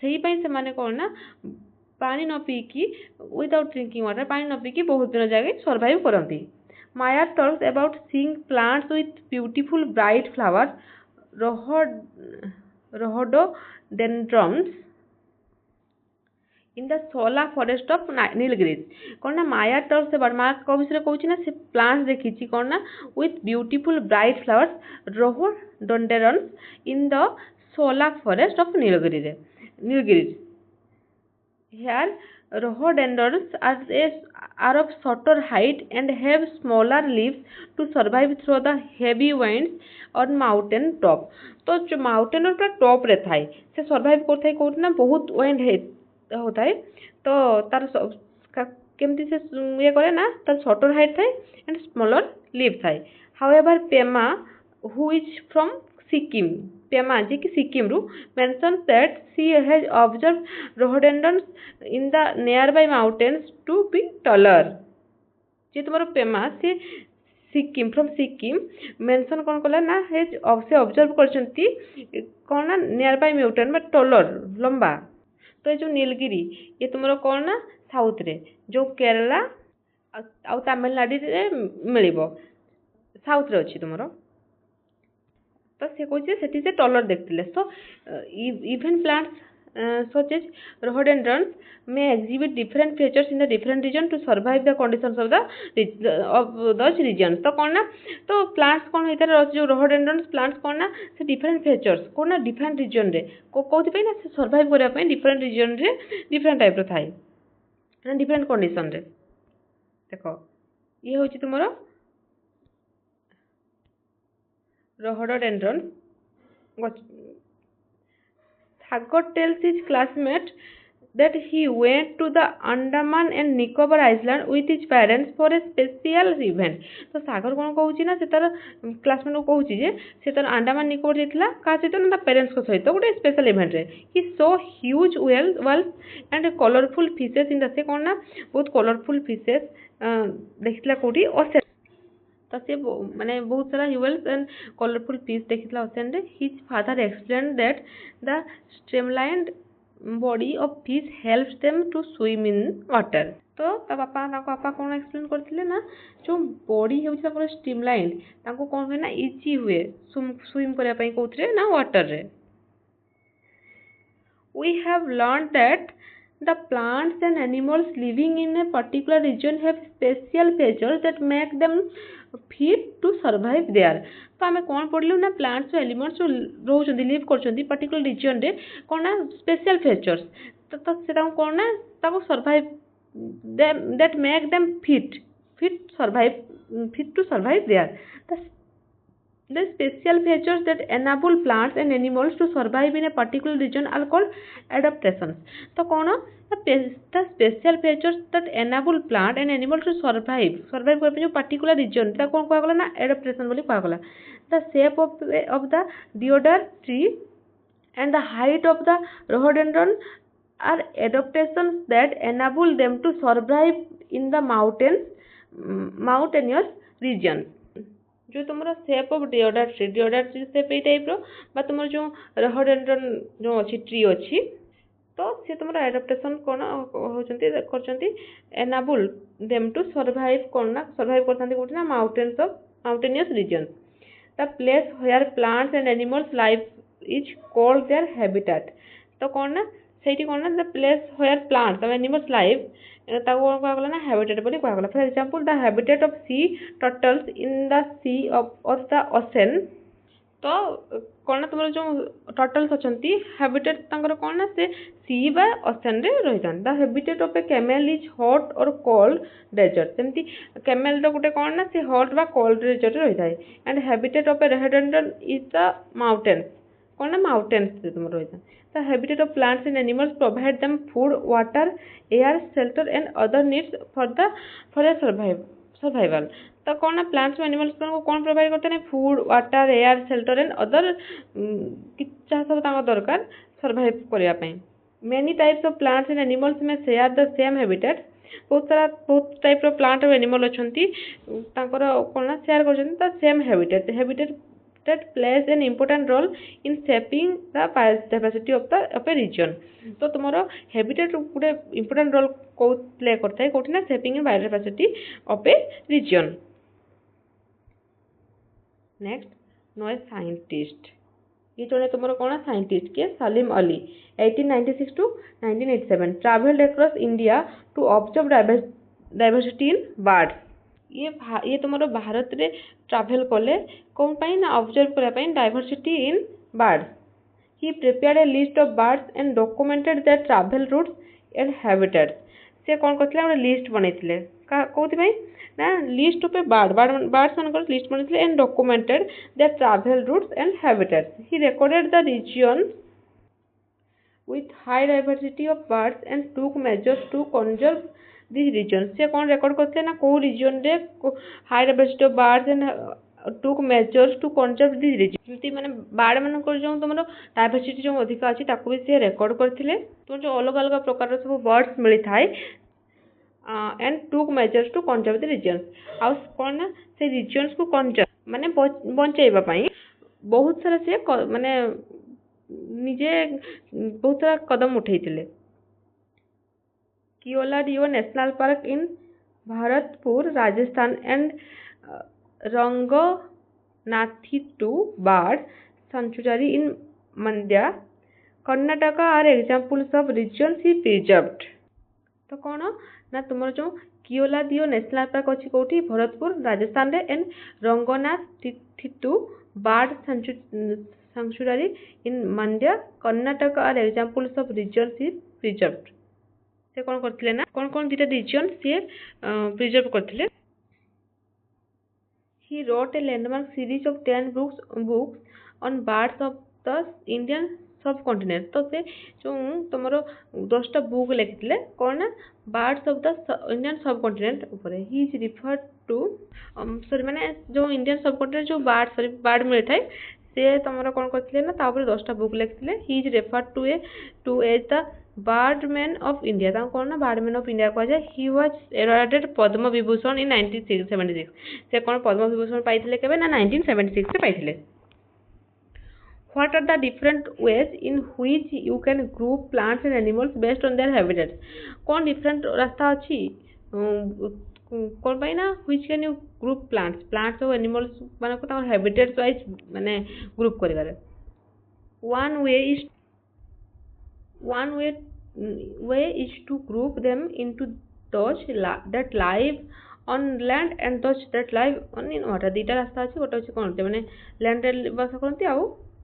से कौन ना पानी न पीकी विदाउट ड्रिंकिंग वाटर पानी न पीकी बहुत दिन जाए सर्वाइव करती। Maya talks about seeing plants with beautiful bright flowers rhododendrons in the Shola forest of Nilgiris कौन ना माया टॉक्स से माया कौ विषय कहूँ ना से प्लांट्स देखी कौन ना with beautiful bright flowers rhododendrons in the Shola forest of Nilgiris. Here, rhododendrons are of shorter height and have smaller leaves to survive through the heavy winds on mountain top। तो जो माउंटेन और टॉप रे थाए से survive करता है कौन ना बहुत विंड होता है तो तार केमती से ये करे ना तार शॉर्टर हाइट थाए एंड स्मॉलर लीव थाए। However Pema who is from Sikkim Pema ji की सिक्किम रु mention that she has observe rhododendrons in the nearby mountains to be taller. जी तुम पेमा से सिक्किम फ्रॉम सिक्किम मेंशन कौन कला ना है से ऑब्जर्व करछंती कौन ना नियर बाय माउंटेन टॉलर लंबा। तो ये जो नीलगिरी ये तुम कौन ना साउथ रे जो केरला आ तमिलनाडु रे मिलिबो साउथ रे अछि तुमरो तो से कहते से टॉलर देखते। So even plants such as rhododendrons may exhibit different features in the different region to survive the conditions of those regions। तो कौन ना तो प्लांट्स कौन होता है जो rhododendrons प्लांट्स कौन ना से डिफरेंट फीचर्स कौन ना डिफरेंट रिजन रे कौन ना सर्वाइव करने डिफरेंट रिजन रे डिफरेंट टाइप रो थाए ना डिफरेंट कंडीशन रे। देखो ये होची तुमरो rhododendron Thakur tells his classmate that he went to the Andaman and Nicobar Island with his parents for a special event। तो सागर कौन कहूँ ना से तार क्लासमेट को कहूँ जे से तार अंडमान निकोबर जाइला का सहित ना पेरेंट्स को सहित गोटे स्पेशल इवेंट रे he saw huge whales and colourful fishes in the sea कौन ना बहुत कलरफुल फिशेस देखला कोठी और तो से माने बहुत सारा ह्यूवेल्स एंड कलरफुल फिश देखिला ओशन रे। His father explain that the streamlined body of fish helps them to swim in water. तो पापा कौन एक्सप्लेन करथिले ना जो बॉडी होछि ताकर स्ट्रीमलाइन्ड ताको कौन हुए ना इजी हुए स्विम करया पई कोथरे ना वाटर रे। We have learned that the plants and animals living in a particular region have special features that make them fit to survive there। तो आम कौन पढ़लु ना प्लांट्स एलिमेंट्स जो रोच लिव कर पर्टिकुलर रिजन रे कौन ना स्पेशल फीचर्स तो से कौन ना survive that make them fit fit to survive there. The special features that enable plants and animals to survive in a particular region are called adaptations. तो कौन the special features that enable plant and animals to survive करने जो particular region ता कौन कहा गला ना adaptation बोली कहा गला. The shape of the deodar tree and the height of the rhododendron are adaptations that enable them to survive in the mountainous regions. जो तुम सेप ऑफ डिओडार ट्री सेप ये टाइप रो तुम जो रहोडेंड्रन जो अच्छी ट्री अच्छी तो सी तुम एडाप्टेशन कौन होती एनाबल देम टू सर्वाइव कौन ना सर्वाइव करते ना mountainous region. The place where plants and animals life is called their habitat. तो कौन ना ସେଇଠି କ'ଣ ନା ଦ ପ୍ଲେସ୍ ହ୍ୱେୟାର ପ୍ଲାଣ୍ଟସ୍ ଆଉ ଆନିମଲ୍ସ ଲାଇଭ୍ ତାକୁ କ'ଣ କୁହାଗଲା ନା ହାବିଟେଟ୍ ବୋଲି କୁହାଗଲା. For example the habitat of sea turtles in the sea or the ocean. ତ କ'ଣ ନା ତୁମର ଯେଉଁ ଟର୍ଟଲ୍ସ ଅଛନ୍ତି ହାବିଟେଟ୍ ତାଙ୍କର କ'ଣ ନା ସେ ସି ବା ଓସେନ୍ରେ ରହିଥାନ୍ତି. The habitat of a camel is hot or cold desert. ସେମିତି କ୍ୟାମେଲ୍ର ଗୋଟେ କ'ଣ ନା ସେ ହଟ୍ ବା କୋଲ୍ଡ ଡେଜର୍ଟରେ ରହିଥାଏ. And habitat of a rhododendron is the mountains. କ'ଣ ନା ମାଉଣ୍ଟେନ୍ସରେ ତୁମର ରହିଥାଏ. The habitat of plants and animals provide them food, water, air, shelter and other needs for their survival. तो कौन ना प्लांट्स और एनिमल्स को कौन प्रोवाइड करते हैं food water air shelter and other किच्छा सब तांको दरकार सर्वाइव करिया पई. Many types of plants and animals may share the same habitat. बहुत टाइप ऑफ प्लांट और एनिमल अछंती तांकर कोन ना शेयर करछन the same habitat that plays an important role in shaping the biodiversity of a region. तो तुम्हारा habitat गोटे important role को प्ले करता है कोठी ना shaping in biodiversity of a region. Next, know a scientist. ये जो तुम्हारा कौन साइंटिस्ट के Salim Ali 1896 to 1987 traveled across India to observe diversity in birds. ये तुम्हारा भारत रे ट्रैवल कले कौन पाई ना ऑब्जर्व करा पाई diversity in birds. He prepared a list of birds and documented their travel routes and habitats. से कौन करथिले ଗୋଟେ लिस्ट बनैथिले कोथि भाई ना लिस्ट ऑफ ए बर्ड्स मानकर लिस्ट बनैथिले and documented their travel routes and habitats. He recorded the region with high diversity of birds and took measures to conserve these regions. से कौन रिकॉर्ड करते ना को रीजन रे high diversity of birds and took measures to conserve this region. एमती माने board मानकर जो तुमर डाइवर्सिटी जो अधिक अछि ताकू भी से रिकॉर्ड करथिले. तो जो अलग अलग प्रकार सब बर्ड्स मिली थाए and took measures to conserve the region. आ कौन ना से रीजन्स को कंजर्व माने बंचाइबा पई बहुत सारा से माने निजे बहुत सारा कदम उठेइथिले. Keoladeo national park in Bharatpur Rajasthan and Ranganathittu bird sanctuary in Mandya Karnataka are examples of regions he preserved. तो कौन ना तुम जो कियोलादियो नेशनल पार्क अच्छी कौटी भरतपुर राजस्थान रे and Ranganathittu bird sanctuary in Mandya Karnataka are examples of regions he preserved. से कौन करथिले ना कौन दुटा रीजन से प्रिजर्व करथिले. He wrote a landmark series of 10 books on birds of the Indian subcontinent. तो से जो तुमरो 10टा बुक लिखिथिले कौन ना birds of the Indian subcontinent ऊपर. He is referred to sorry माने जो इंडियन सब कॉन्टिनेंट जो बर्ड मिले थाए से तुमरो कौन करथिले ना ता ऊपर 10टा बुक लिखिथिले. He is referred to as the birdman of India. ताको कौन ना बार्डमैन ऑफ इंडिया कहा जाए. He was awarded Padma Vibhushan in 1976. से कौन पद्म विभूषण पाइथिले केबे ना 1976 से पाइथिले. What are the different ways in which you can group plants and animals based on their habitats? कौन different रास्ता अछि कौन पाई ना which can you group plants और animals माने को तार habitats wise माने group करिवारे. One way is to group them into those that live on land and those that live on in water. दीटा रास्ता अछि गोटे अछि कोन माने land रे वास करंती आ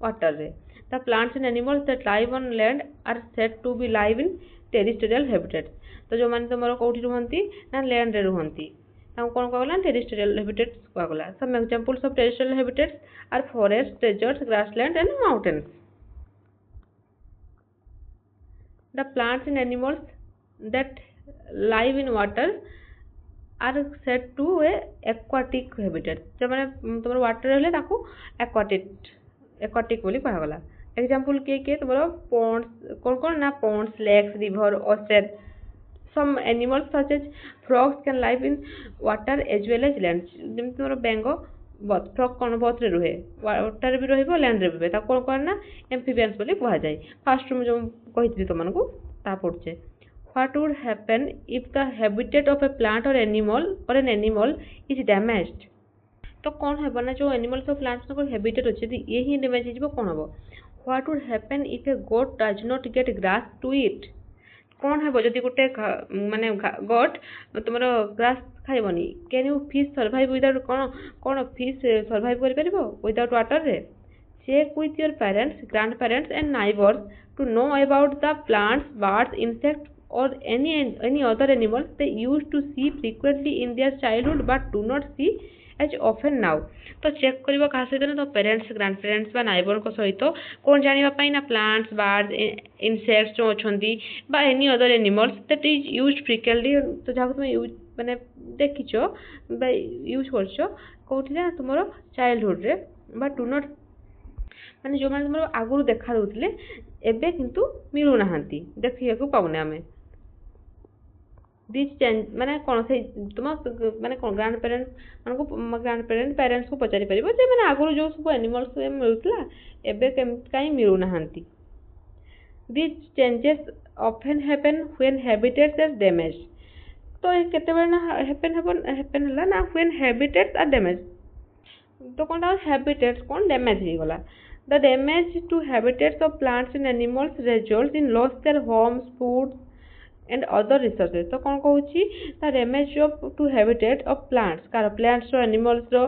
water रे. The plants and animals that live on land are said to be live in terrestrial habitats. तो जो माने तुमरो कोठी रहंती ना land रे रहंती कौन कहला टेरेस्ट्रियल हैबिटेट्स कहला some examples of terrestrial habitats are forest deserts grassland and mountains the plants and animals that live in water are said to a aquatic habitat जो माने तुमर वाटर रहले ताको aquatic बोली कहा गला एग्जांपल के तुमर ponds कौन ना ponds lakes river ocean some animals such as frogs can live in water as well as land जेम तुमर बेंगो बहुत फ्रॉग कौन बहुत रे रुहे वाटर भी रहिबो लैंड रे भी ता कोन कोन ना एम्फिबियंस बोली कहा जाय फर्स्ट में जो कहितली त मानको ता पड़छे what would happen if the habitat of a plant or an animal is damaged तो कौन हेबो ना जो एनिमल्स और प्लांट्स को हैबिटेट अछि ये ही डैमेज हिजबो कोन हबो what would happen if a goat does not get grass to eat कौन हेबो जदि गुटे माने गोट तुमरो ग्रास खाइबनी can you fish survive without कौन फिश सर्वाइव कर परिबो विदाउट वाटर रे check with your parents grandparents and neighbours to know about the plants birds insects और any other animals they used to see frequently in their childhood but do not see as often now तो check करिवो का सहित ना तो parents grand parents बा neighbour को सहित कोन जानिबा पई ना प्लांट्स बर्ड्स इंसेक्ट्स जो अछंती बा any other animals that is used frequently तो जाको तुम यूज माने देखिछो बा यूज करछो कोठी ना तुमरो चाइल्डहुड रे बा डू नॉट माने जो माने तुमरो आगुरु देखा दउतले एबे किंतु मिलु नाहंती देखियाकू पाउने हमें दिस चेंज माने कोन से तुम माने कोन ग्रैंड पेरेंट्स को पचारि परिबो जे माने आगुरु जो सब एनिमल्स मिलुतला एबे काई मिलु नाहंती this changes often happen when habitats are damaged तो ये केते बेर ना हैपन हला ना व्हेन हैबिटेट्स आर डैमेज्ड तो कोन हैबिटेट्स कोन डैमेज हो गला the damage to habitats of plants and animals results in loss their homes food and other resources तो कौन कहूँ the damage of to habitat of plants कार plants रो animals रो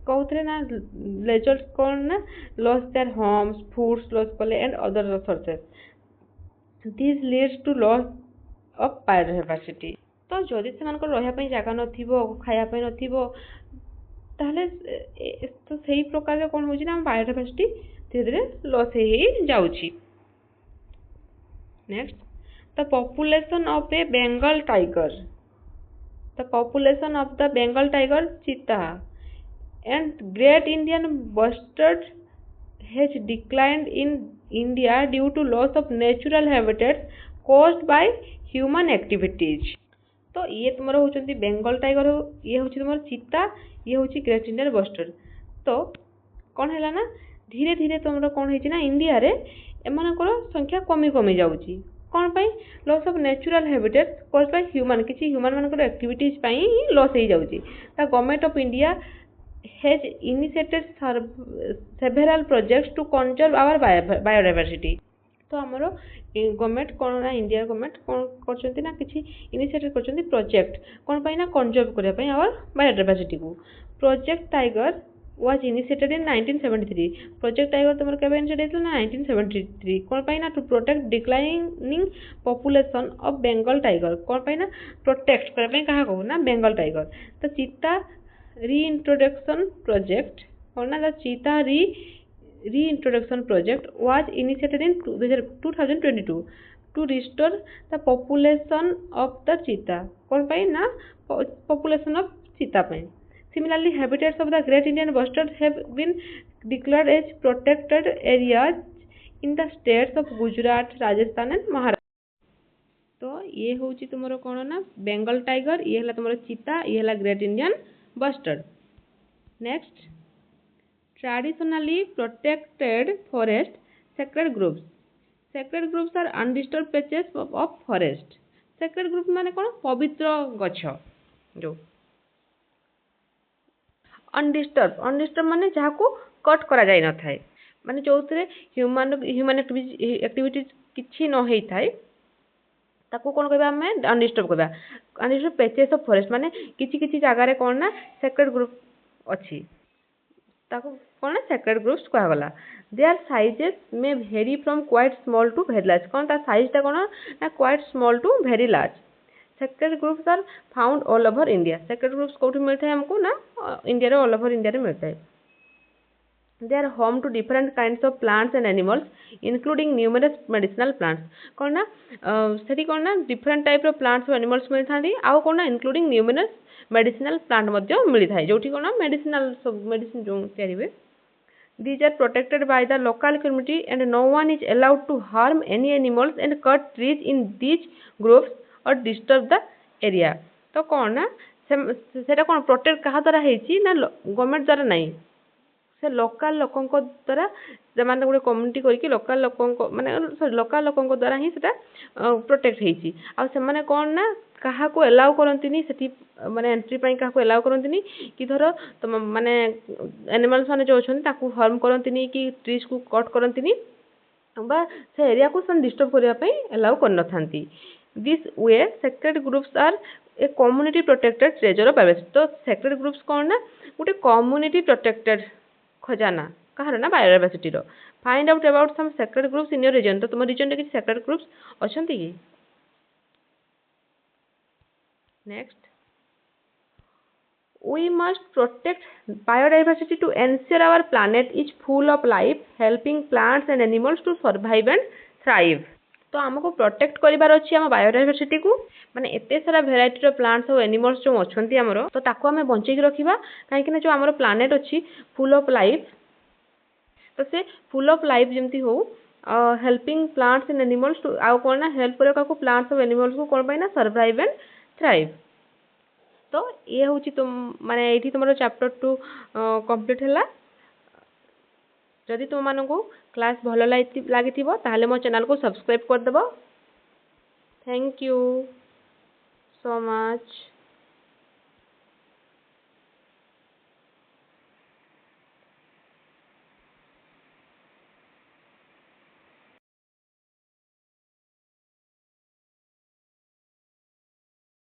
कहते ना रिजल्ट कौन ना loss their homes foods loss कले and other resources this leads to loss of biodiversity तो जदि से रहा जगह नथिबो खाया पई नथिबो ताहले तो सही प्रकार कौन होची ना बायोडाइवर्सिटी धीरे धीरे लॉस हे जाउची next the population of a Bengal tiger cheetah and great Indian bustard has declined in India due to loss of natural habitats caused by human activities तो ये तुमरो होचंती बेंगल टाइगर ये होची तुमरो चीता ये होची ग्रेट इंडियन बस्टर्ड तो कौन हैला ना धीरे धीरे तुमरो कौन हेची ना इंडिया रे एमानकर संख्या कमी जाउची कौन पाई loss of natural habitat cause by human किसी ह्यूमन मानकर एक्टिविटीज पाई लॉस हो जाउची the government of India has initiated several projects to conserve our biodiversity तो हमरो गवर्नमेंट कोन ना इंडिया गवर्नमेंट कोन करचंती ना किछि इनिशिएटेड करचंती प्रोजेक्ट कोन पाई ना कंजर्व करे पाई आवर बायोडाइवर्सिटी को project tiger was initiated in 1973 project tiger तुमर केबे इनिशिएट ना 1973 कोन पाई ना to protect declining population of Bengal tiger कोन पाई ना प्रोटेक्ट करे पाई कहा को ना बेंगल टाइगर तो चीता रीइंट्रोडक्शन प्रोजेक्ट और ना द चीता reintroduction project was initiated in 2022 to restore the population of the cheetah कोन पाई ना population of cheetah pi Similarly, habitats of the great Indian bustard have been declared as protected areas in the states of Gujarat, Rajasthan and Maharashtra. तो ये होची तुमरो कोन ना Bengal tiger ये हला तुमरो चीता ये हला great Indian bustard next traditionally protected forest sacred groups are undisturbed patches of forest sacred grove माने कोन पवित्र गछ जो अनडिस्टर्ब माने जहाँ को कट करा जाय न थाए माने जो ह्यूमन एक्टिविटीज किछि न हेई थाए ताको कोन कहबा हमें अनडिस्टर्ब कहबा अनडिस्टर्ब पैचेस ऑफ फॉरेस्ट माने किछि किछि जगह रे कोन ना सेक्रेड ग्रुप अछि ताको कोन ना सेक्रेड ग्रुप्स कहबा गला their sizes may vary from quite small to very large कोन ता साइज ता कोन ना quite small to very large sacred groups are found all over India sacred groups कौटी मिलता है हमको ना इंडिया रे ऑल ओवर इंडिया रे मिलता है they are home to different kinds of plants and animals including numerous medicinal plants कौन ना सेठी कौन ना different type of plants और animals मिलता है आउ कौन ना including numerous medicinal plant मध्य मिलता है जोठी कौन ना medicinal सब medicine जो तैयारी हुए these are protected by the local community and no one is allowed to harm any animals and cut trees in these groups or disturb the area तो कौन ना सेटा कौन प्रोटेक्ट कहा द्वारा हेची ना गवर्नमेंट द्वारा नहीं से लोकल लोकंक द्वारा जमाने गोटे कम्युनिटी करके लोकल लोकंक माने सॉरी लोकल लोकंक द्वारा ही सेटा प्रोटेक्ट हेची आ से माने कोन ना कहा को अलाउ करंतिनी सेठी माने एंट्री पई कहा को अलाउ करंतिनी कि धरो तो माने एनिमल्स माने जो छन ताकू हार्म करंतिनी कि ट्रीज को कट करंतिनी बा से एरिया को सन डिस्टर्ब करिया पई अलाउ कर नथांती this way sacred groups are a community protected treasure of biodiversity तो सेक्रेड ग्रुप्स कोन ना गोटे कम्युनिटी प्रोटेक्टेड खजाना कहार ना बायोडायवर्सिटी रो find out about some sacred groups in your region तो तुम रीजन रे किछ सेक्रेड ग्रुप्स अछंती कि next we must protect biodiversity to ensure our planet is full of life helping plants and animals to survive and thrive तो हमको protect करिवार अछि हम बायोडायवर्सिटी को माने एते सारा वेराइटी रो प्लांट्स और एनिमल्स जो अछंती हमरो तो ताको हमें बंचै के रखिबा काहे कि ना जो हमरो प्लैनेट अछि फुल ऑफ लाइफ तो से फुल ऑफ लाइफ जेमती हो helping plants and animals to आउ कोन ना हेल्प करे काको प्लांट्स और एनिमल्स को कोन पाई ना सर्वाइव एंड थ्राइव तो ये होची तुम माने एठी तुमरो चैप्टर 2 कंप्लीट हला जदि तुम मानको क्लास भलो लागिथिबो ताहले मो चैनल को सब्सक्राइब कर देबो थैंक यू सो मच